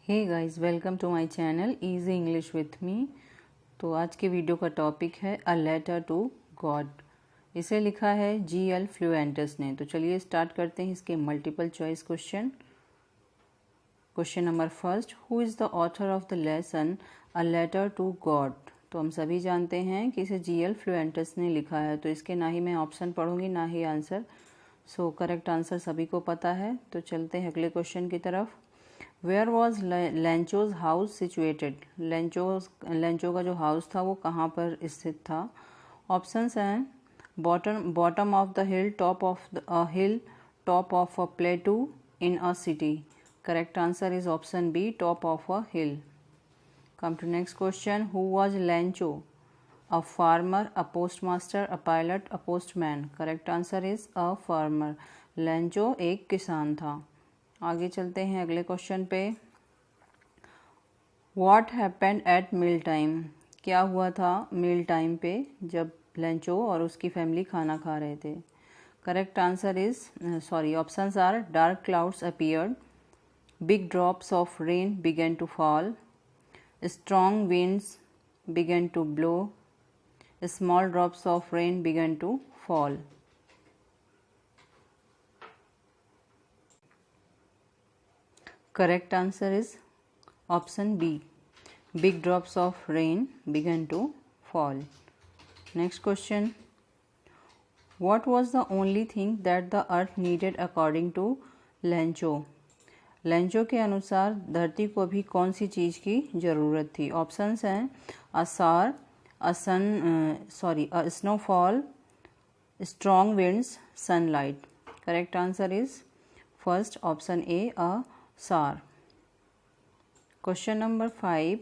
Hey guys, welcome to my channel easy English with me. तो आज के video का टॉपिक है अ लेटर टू गॉड। इसे लिखा है G.L. फ्लुएंटस ने। तो चलिए स्टार्ट करते हैं इसके multiple choice question. Question number first, who is the author of the lesson a letter to God. तो हम सभी जानते हैं कि इसे G.L. फ्लुएंटस ने लिखा है, तो इसके ना ही मैं ऑप्शन पढ़ूंगी ना ही आंसर। सो करेक्ट आंसर सभी को पता है। तो चलते हैं अगले क्वेश्चन की तरफ। Where was Lencho's house situated. Lencho का जो हाउस था वो कहाँ पर स्थित था। ऑप्शंस हैं bottom of the hill, top of the hill, top of a plateau, in a city. Correct answer is option B, top of a hill. Come to next question, who was Lencho. A farmer, a postmaster, a pilot, a postman. Correct answer is a farmer. Lencho एक किसान था। आगे चलते हैं अगले question पे। What happened at meal time. क्या हुआ था मील टाइम पे जब लेंचो और उसकी फैमिली खाना खा रहे थे। Correct answer is options are dark clouds appeared, big drops of rain began to fall, strong winds began to blow, small drops of rain began to fall. Correct answer is option B. Big drops of rain began to fall. Next question. What was the only thing that the earth needed according to Lencho? Lencho के अनुसार धरती को भी कौन सी चीज़ की ज़रूरत थी। Options हैं a shower, snowfall, strong winds, sunlight. Correct answer is first option A, a shower. Question number 5,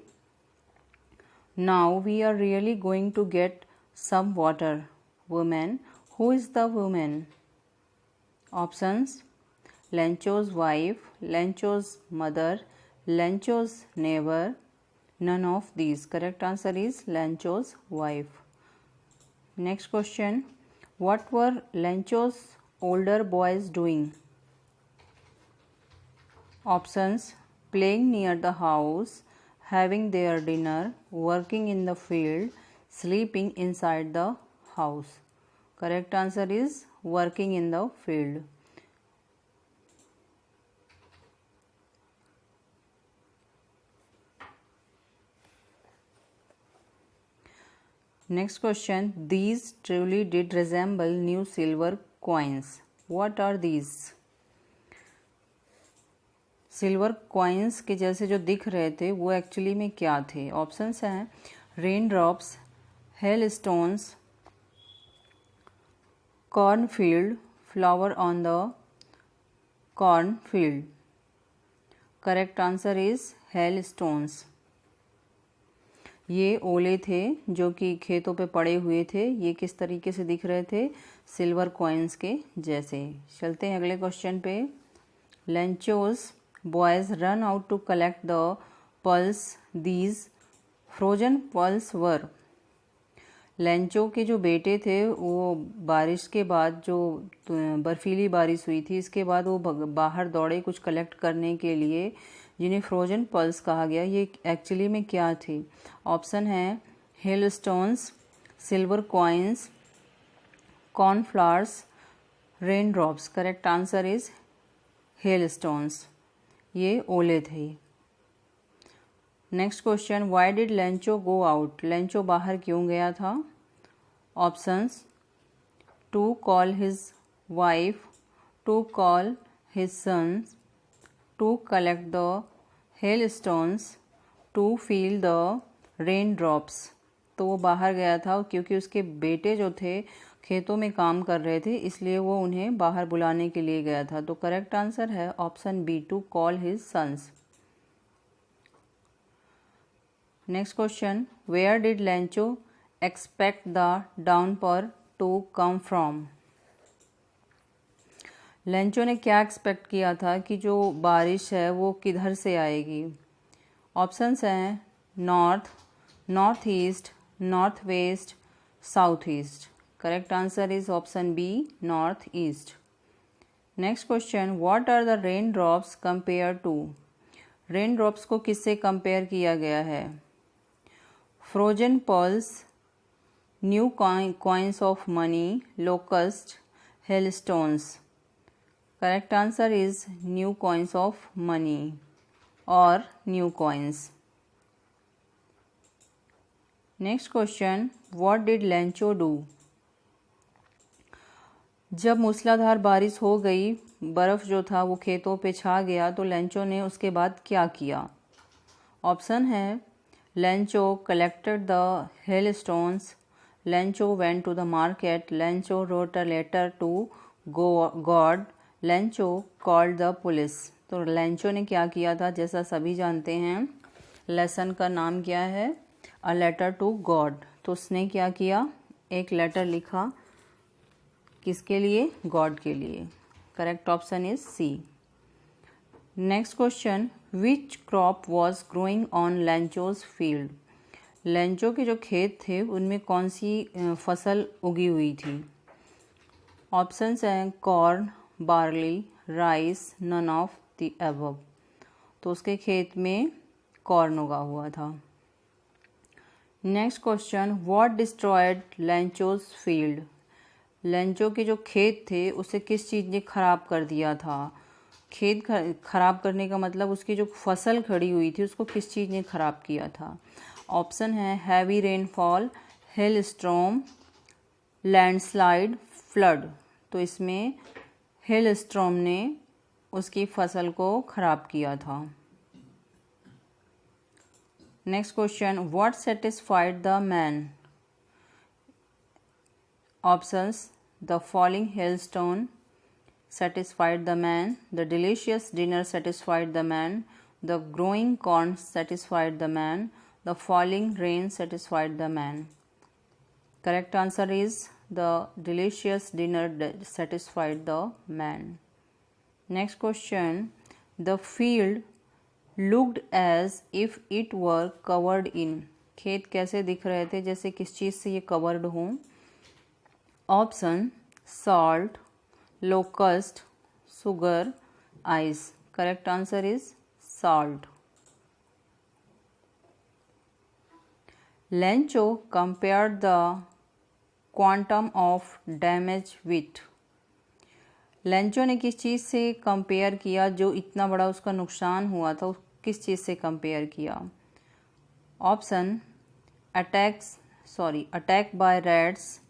now we are really going to get some water. Women, who is the women. Options Lencho's wife, Lencho's mother, Lencho's neighbor, none of these. Correct answer is Lencho's wife. Next question, what were Lencho's older boys doing? Options playing near the house, having their dinner, working in the field, sleeping inside the house. Correct answer is working in the field. Next question, these truly did resemble new silver coins. What are these? Silver coins के जैसे जो दिख रहे थे वो actually में क्या थे। ऑप्शंस हैं rain drops, hail stones, corn field, flower on the corn field. Correct answer is hail stones. ये ओले थे जो कि खेतों पे पड़े हुए थे। ये किस तरीके से दिख रहे थे, सिल्वर कॉइन्स के जैसे। चलते हैं अगले क्वेश्चन पे। Lencho's boys run out to collect the pearls these frozen pearls were. Lencho के जो बेटे थे वो बारिश के बाद, जो बर्फीली बारिश हुई थी इसके बाद वो बाहर दौड़े कुछ कलेक्ट करने के लिए, जिन्हें फ्रोजन पल्स कहा गया। ये एक्चुअली में क्या थी। ऑप्शन है hail stones, silver coins, cornflowers, rain drops. Correct answer is hail stones. ये ओले थे। Next question, why did Lencho go out. Lencho बाहर क्यों गया था। Options to call his wife, to call his sons, to collect the hail stones, to feel the rain drops. तो वो बाहर गया था क्योंकि उसके बेटे जो थे खेतों में काम कर रहे थे, इसलिए वो उन्हें बाहर बुलाने के लिए गया था। तो करेक्ट आंसर है option B, to call his sons. Next question, where did Lencho expect the downpour to come from. Lencho ने क्या एक्सपेक्ट किया था कि जो बारिश है वो किधर से आएगी। ऑप्शंस हैं north, north east, north west, south east. Correct answer is option B, north east. Next question, what are the rain drops compare to. Rain drops को किससे कंपेयर किया गया है? Frozen pearls, new coins of money, locust, hailstones. Correct answer is new coins of money और new coins. Next question, what did Lencho do? जब मूसलाधार बारिश हो गई, बर्फ़ जो था वो खेतों पे छा गया, तो लेंचो ने उसके बाद क्या किया? ऑप्शन है Lencho collected the hailstones, Lencho went to the market, Lencho wrote a letter to God, Lencho called the police. तो लेंचो ने क्या किया था? जैसा सभी जानते हैं, लेसन का नाम क्या है? A letter to God. तो उसने क्या किया? एक लेटर लिखा, किसके लिए? गॉड के लिए। Correct option is C. Next question, which crop was growing on Lencho's field? Lencho के जो खेत थे उनमें कौन सी फसल उगी हुई थी? ऑप्शंस हैं corn, barley, rice, none of the above. तो उसके खेत में कॉर्न उगा हुआ था। Next question, what destroyed Lencho's field? Lencho के जो खेत थे उसे किस चीज़ ने खराब कर दिया था? खेत खराब करने का मतलब उसकी जो फसल खड़ी हुई थी उसको किस चीज़ ने खराब किया था? ऑप्शन है heavy rainfall, hello storm, landslide, flood. तो इसमें हेल स्टॉर्म ने उसकी फसल को खराब किया था। Next question, what satisfied the man? Options, the falling hailstone satisfied the man, the delicious dinner satisfied the man, the growing corn satisfied the man, the falling rain satisfied the man. Correct answer is the delicious dinner satisfied the man. Next question, the field looked as if it were covered in. खेत कैसे दिख रहे थे? जैसे किस चीज़ से ये covered हों? Option salt, locust, sugar, ice. Correct answer is salt. Lencho compared the quantum of damage with. Lencho ने किस चीज़ से कंपेयर किया जो इतना बड़ा उसका नुकसान हुआ था? किस चीज़ से कंपेयर किया? Option attack by rats,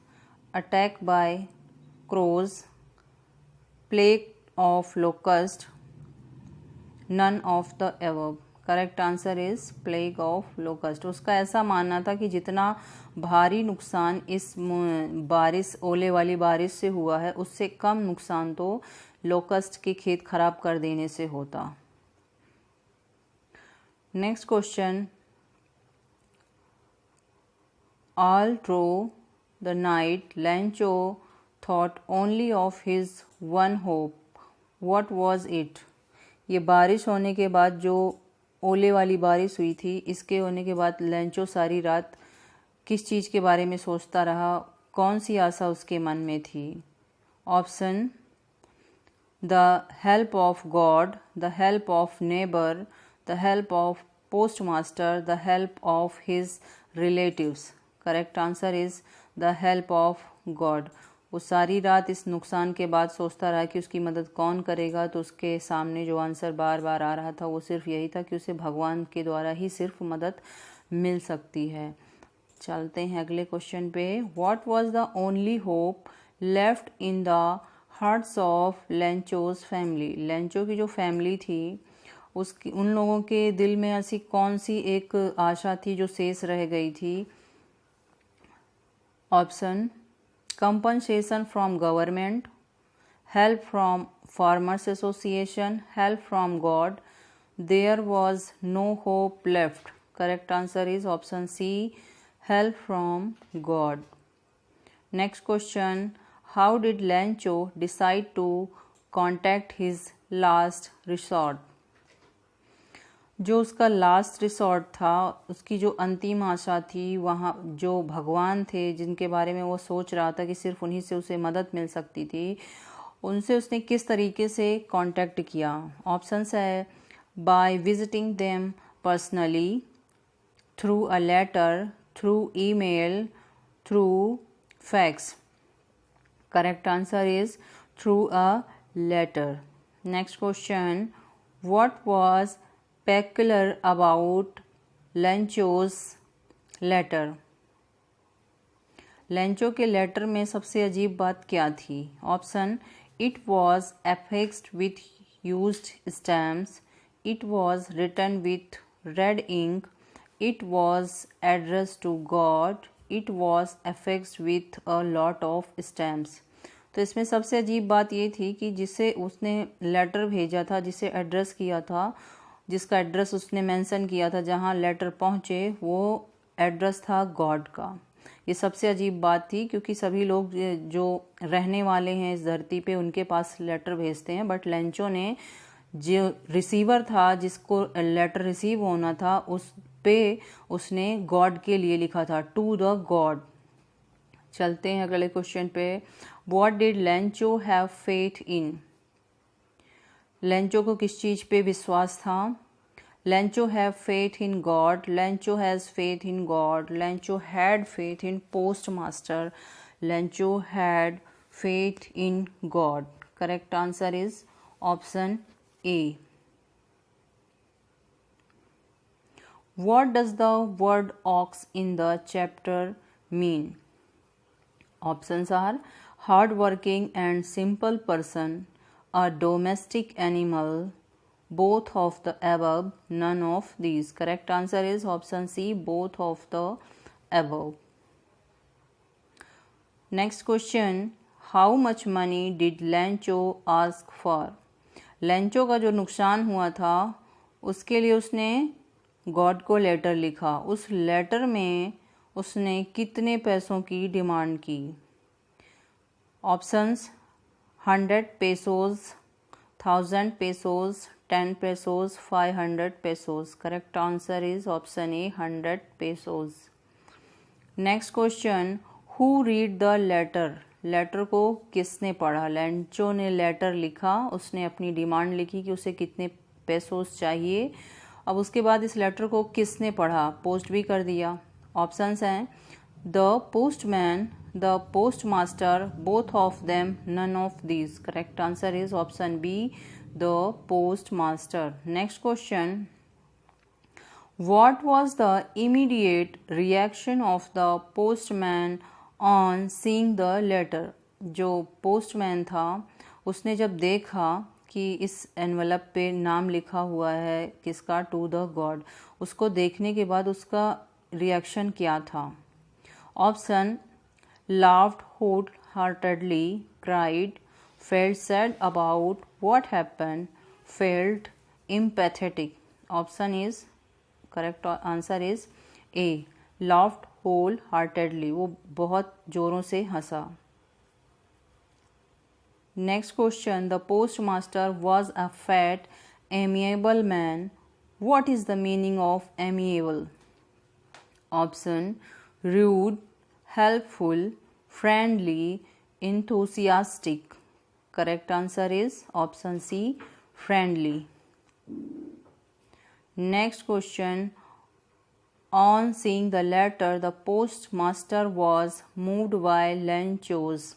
attack by crows, plague of locust, none of the above. Correct answer is plague of locust. उसका ऐसा मानना था कि जितना भारी नुकसान इस बारिश, ओले वाली बारिश से हुआ है, उससे कम नुकसान तो लोकस्ट के खेत खराब कर देने से होता। Next question, all through the night Lencho thought only of his one hope, what was it? ये बारिश होने के बाद, जो ओले वाली बारिश हुई थी, इसके होने के बाद लेंचो सारी रात किस चीज़ के बारे में सोचता रहा? कौन सी आशा उसके मन में थी? Option the help of God, the help of neighbour, the help of post master, the help of his relatives. Correct answer is the help of God. वो सारी रात इस नुकसान के बाद सोचता रहा कि उसकी मदद कौन करेगा। तो उसके सामने जो आंसर बार बार आ रहा था वो सिर्फ यही था कि उसे भगवान के द्वारा ही सिर्फ मदद मिल सकती है। चलते हैं अगले क्वेश्चन पे। What was the only hope left in the hearts of Lencho's family? Lencho की जो फैमिली थी उसकी, उन लोगों के दिल में ऐसी कौन सी एक आशा थी जो शेष रह गई थी? Option compensation from government, help from farmers association, help from God, there was no hope left. Correct answer is option C, help from God. Next question, how did Lencho decide to contact his last resort? जो उसका last resort था, उसकी जो अंतिम आशा थी, वहाँ जो भगवान थे जिनके बारे में वो सोच रहा था कि सिर्फ उन्हीं से उसे मदद मिल सकती थी, उनसे उसने किस तरीके से कांटेक्ट किया? ऑप्शंस है by visiting them personally, through a letter, through email, through fax. Correct answer is through a letter. Next question, what was peculiar about Lencho's letter? Lencho के लेटर में सबसे अजीब बात क्या थी? Option, it was affixed with used stamps, it was written with red ink, it was address to God, it was affixed with a lot of stamps. तो इसमें सबसे अजीब बात ये थी कि जिसे उसने लेटर भेजा था, जिसे एड्रेस किया था, जिसका एड्रेस उसने मेंशन किया था, जहाँ लेटर पहुँचे, वो एड्रेस था गॉड का। ये सबसे अजीब बात थी, क्योंकि सभी लोग जो रहने वाले हैं इस धरती पे उनके पास लेटर भेजते हैं, बट लेंचो ने जो रिसीवर था, जिसको लेटर रिसीव होना था, उस पे उसने गॉड के लिए लिखा था, टू द गॉड। चलते हैं अगले क्वेश्चन पे। What did Lencho have faith in? Lencho को किस चीज़ पे विश्वास था? Lencho have faith in God. Lencho has faith in God. Lencho had faith in postmaster. Lencho had faith in God. Correct answer is option A. What does the word ox in the chapter mean? Options are hardworking and simple person, a domestic animal, both of the above, none of these. Correct answer is option C, both of the above. Next question, how much money did Lencho ask for? Lencho का जो नुकसान हुआ था उसके लिए उसने God को letter लिखा। उस लेटर में उसने कितने पैसों की डिमांड की? Options 100 पेसोज, 1000 पेसोज, 10 pesos, 500 pesos. Correct answer is option A, 100 pesos. Next question, who read the letter? Letter को किसने पढ़ा? लेंचो ने लेटर लिखा, उसने अपनी डिमांड लिखी कि उसे कितने पेसोस चाहिए। अब उसके बाद इस लेटर को किसने पढ़ा? पोस्ट भी कर दिया। ऑप्शंस हैं the postman, the postmaster, both of them, none of these. Correct answer is option B, the postmaster. Next question, what was the immediate reaction of the postman on seeing the letter? जो postman था उसने जब देखा कि इस envelope पे नाम लिखा हुआ है किसका? टू द गॉड, उसको देखने के बाद उसका रिएक्शन क्या था? Option, laughed wholeheartedly, cried, felt sad about what happened, felt empathetic. Option is correct answer is A, laughed wholeheartedly, वो बहुत जोरों से हंसा। Next question, the postmaster was a fat, amiable man. What is the meaning of amiable? Option, rude, helpful, friendly, enthusiastic. Correct answer is option C, friendly. Next question, on seeing the letter, the postmaster was moved by Lencho's.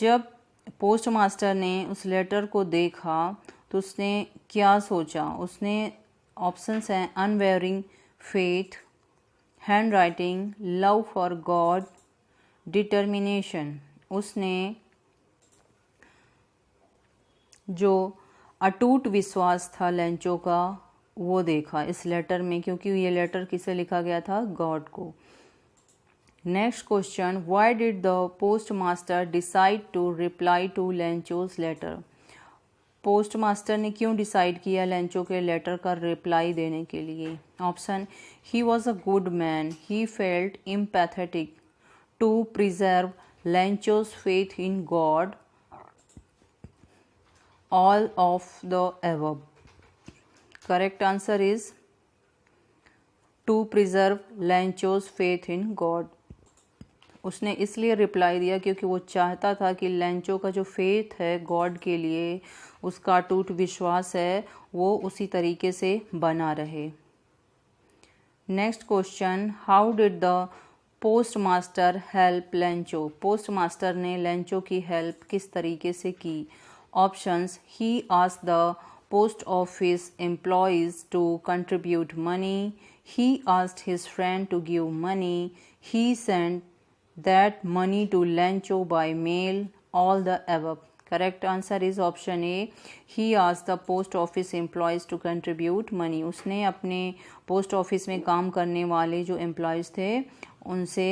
जब postmaster ने उस letter को देखा तो उसने क्या सोचा? उसने ऑप्शंस हैं unwearying faith, hand writing, love for God, determination. उसने जो अटूट विश्वास था लेंचो का वो देखा इस लेटर में, क्योंकि ये लेटर किसे लिखा गया था? गॉड को। Next question, why did the postmaster decide to reply to Lencho's letter? Postmaster ने क्यों डिसाइड किया लेंचो के लेटर का रिप्लाई देने के लिए? Option, he was a good man, he felt empathetic, to preserve Lencho's faith in God, all of the above. Correct answer is to preserve Lencho's faith in God. उसने इसलिए reply दिया क्योंकि वो चाहता था कि लेंचो का जो फेथ है गॉड के लिए उसका अटूट विश्वास है वो उसी तरीके से बना रहे। Next question, how did the post master help Lencho? Post master ने लेंचो की हेल्प किस तरीके से की? Options, he asked the post office employees to contribute money, he asked his friend to give money, he sent that money to Lencho by mail, all the above. Correct answer is option A. He asked the post office employees to contribute money. उसने अपने post office में काम करने वाले जो employees थे उनसे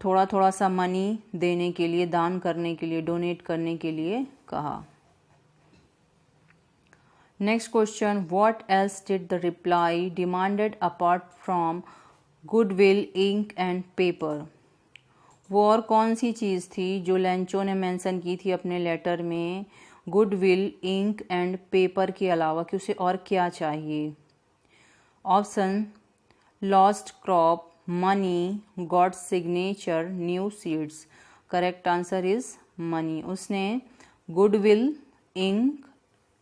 थोड़ा थोड़ा सा मनी देने के लिए, दान करने के लिए, डोनेट करने के लिए कहा। Next question, what else did the reply demanded apart from goodwill, ink and paper? वो और कौन सी चीज़ थी जो लेंचो ने मेंशन की थी अपने लेटर में गुडविल, इंक एंड पेपर के अलावा, कि उसे और क्या चाहिए? Option, lost crop, money, God signature, new seeds. Correct answer is money. उसने गुडविल, इंक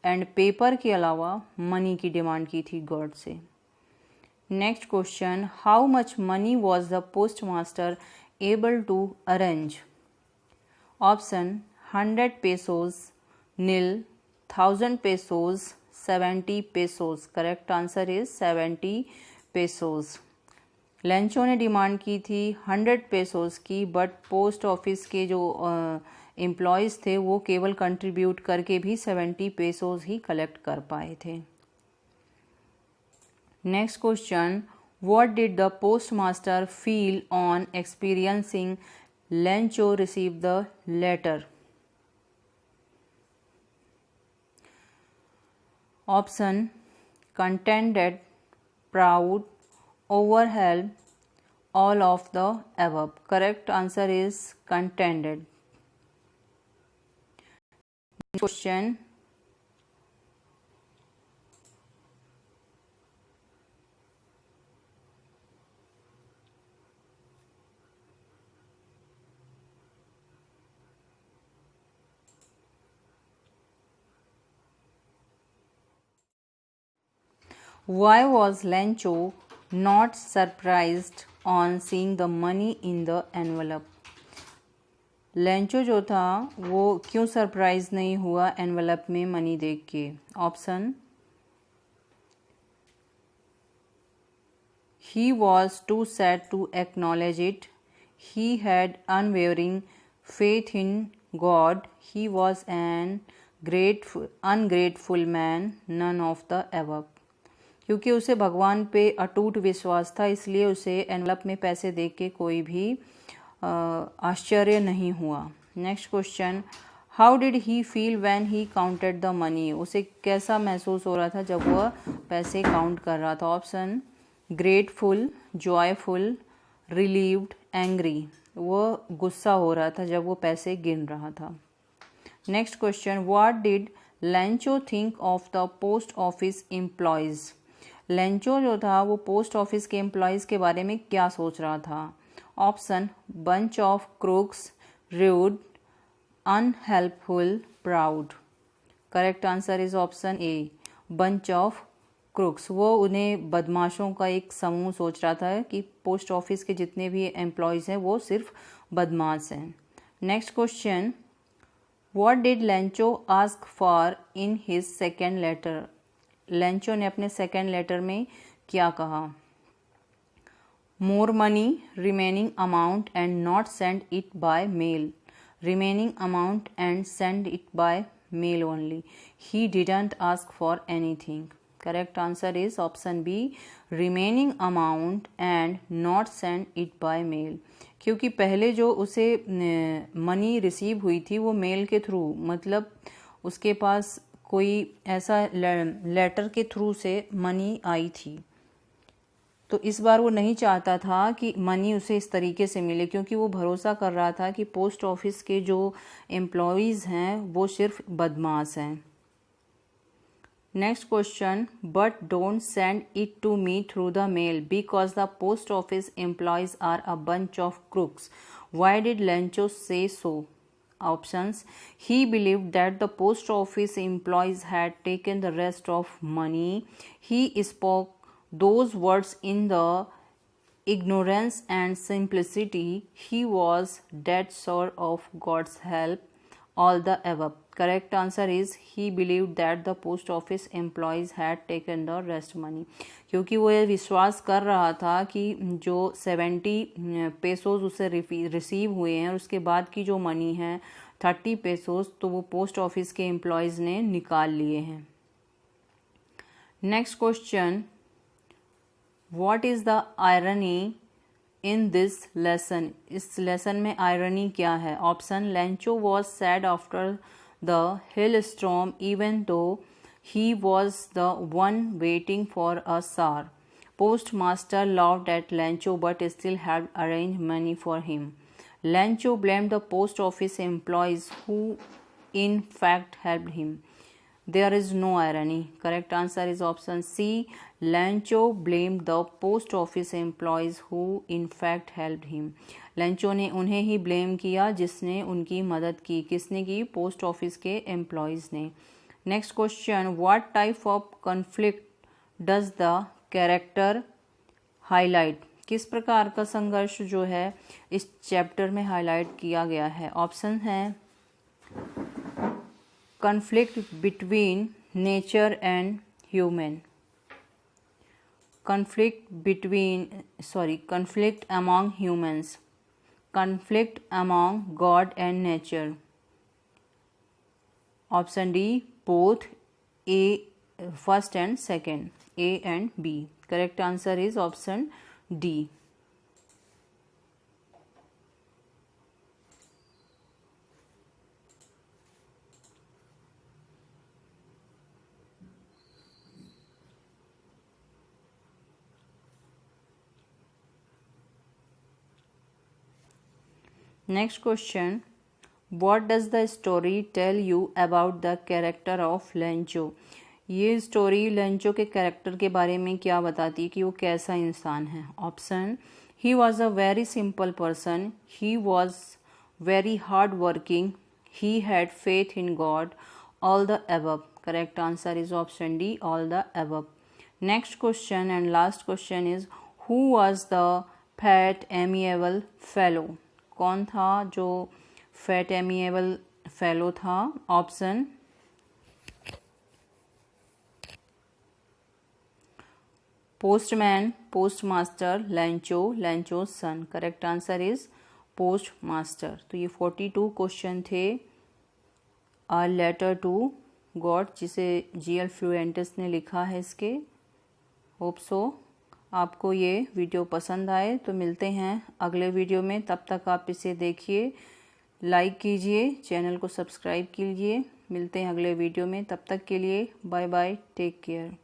एंड पेपर के अलावा मनी की डिमांड की थी गॉड से। Next question, how much money was the post master able to arrange? Option, 100 pesos, nil, 1000 pesos, 70 pesos. Correct answer is 70 pesos. Lencho ने demand की थी 100 पेसोज की, बट पोस्ट ऑफिस के जो एम्प्लॉयज़ थे वो केवल कंट्रीब्यूट करके भी 70 पेसोज ही कलेक्ट कर पाए थे। Next question, what did the post master feel on experiencing Lencho receive the letter? Option, contented, proud, overwhelmed, all of the above. Correct answer is contented. Next question, why was Lencho not surprised on seeing the money in the envelope? Lencho जो था वो क्यों surprise नहीं हुआ envelope में money देख के? Option, he was too sad to acknowledge it, he had unwavering faith in God, he was an ungrateful man, none of the above. क्योंकि उसे भगवान पे अटूट विश्वास था, इसलिए उसे एनवेलप में पैसे देख के कोई भी आश्चर्य नहीं हुआ। Next question, how did he feel when he counted the money? उसे कैसा महसूस हो रहा था जब वह पैसे काउंट कर रहा था? Option, grateful, joyful, relieved, angry. वह गुस्सा हो रहा था जब वो पैसे गिन रहा था। Next question, what did Lencho think of the post office employees? Lencho जो था वो पोस्ट ऑफिस के एम्प्लॉयज़ के बारे में क्या सोच रहा था? Option, bunch of crooks, rude, unhelpful, proud. Correct answer is option A, bunch of crooks. वो उन्हें बदमाशों का एक समूह सोच रहा था कि पोस्ट ऑफिस के जितने भी एम्प्लॉयज़ हैं वो सिर्फ बदमाश हैं। Next question, what did Lencho ask for in his second letter? Lencho ने अपने सेकेंड लेटर में क्या कहा? More money, remaining amount and not send it by mail. Remaining amount and send it by mail only. He didn't ask for anything. Correct answer is option B, remaining amount and not send it by mail. क्योंकि पहले जो उसे money receive हुई थी वो mail के through, मतलब उसके पास कोई ऐसा लेटर के थ्रू से मनी आई थी, तो इस बार वो नहीं चाहता था कि मनी उसे इस तरीके से मिले, क्योंकि वो भरोसा कर रहा था कि पोस्ट ऑफिस के जो एम्प्लॉयज़ हैं वो सिर्फ बदमाश हैं। Next question, but don't send it to me through the mail because the post office employees are a bunch of crooks. Why did Lencho say so? Options: he believed that the post office employees had taken the rest of money. He spoke those words in the ignorance and simplicity. He was dead sure of God's help. All the above. Correct answer is he believed that the post office employees had taken the rest money. क्योंकि वो ये विश्वास कर रहा था कि जो 70 पेसोज उसे रिसीव हुए हैं और उसके बाद की जो मनी है 30 पेसोज तो वो पोस्ट ऑफिस के एम्प्लॉयज़ ने निकाल लिए हैं. Next question, what is the irony in this lesson. इस लेसन में आयरनी क्या है. Option: Lencho was sad after the hail storm even though he was the one waiting for a shower. Post master laughed at Lencho but still had arrange money for him. Lencho blamed the post office employees who in fact helped him. There is no irony. Correct answer is option C. Lancho blamed the post office employees who in fact helped him. Lancho ने उन्हें ही blame किया जिसने उनकी मदद की. किसने की? Post office के एम्प्लॉयज़ ने. Next question, what type of conflict does the character highlight. किस प्रकार का संघर्ष जो है इस चैप्टर में हाईलाइट किया गया है. ऑप्शन है conflict between nature and human, conflict among humans, conflict among God and nature. Option D, both. A, first and second, A and B. Correct answer is option D. Next question, what does the story tell you about the character of Lencho. ये story Lencho के character के बारे में क्या बताती है कि वो कैसा इंसान है. Option: he was a very simple person, he was very hard working, he had faith in God. All the above. Correct answer is option D, all the above. Next question and last question is, who was the fat amiable fellow. कौन था जो fat amiable fellow था. Option: postman, postmaster, Lencho, Lencho son. Correct answer is postmaster. तो ये 42 question थे a letter to God जिसे GL फ्लुएंटस ने लिखा है. इसके होप सो आपको ये वीडियो पसंद आए. तो मिलते हैं अगले वीडियो में. तब तक आप इसे देखिए, लाइक कीजिए, चैनल को सब्सक्राइब कीजिए. मिलते हैं अगले वीडियो में. तब तक के लिए बाय बाय, टेक केयर.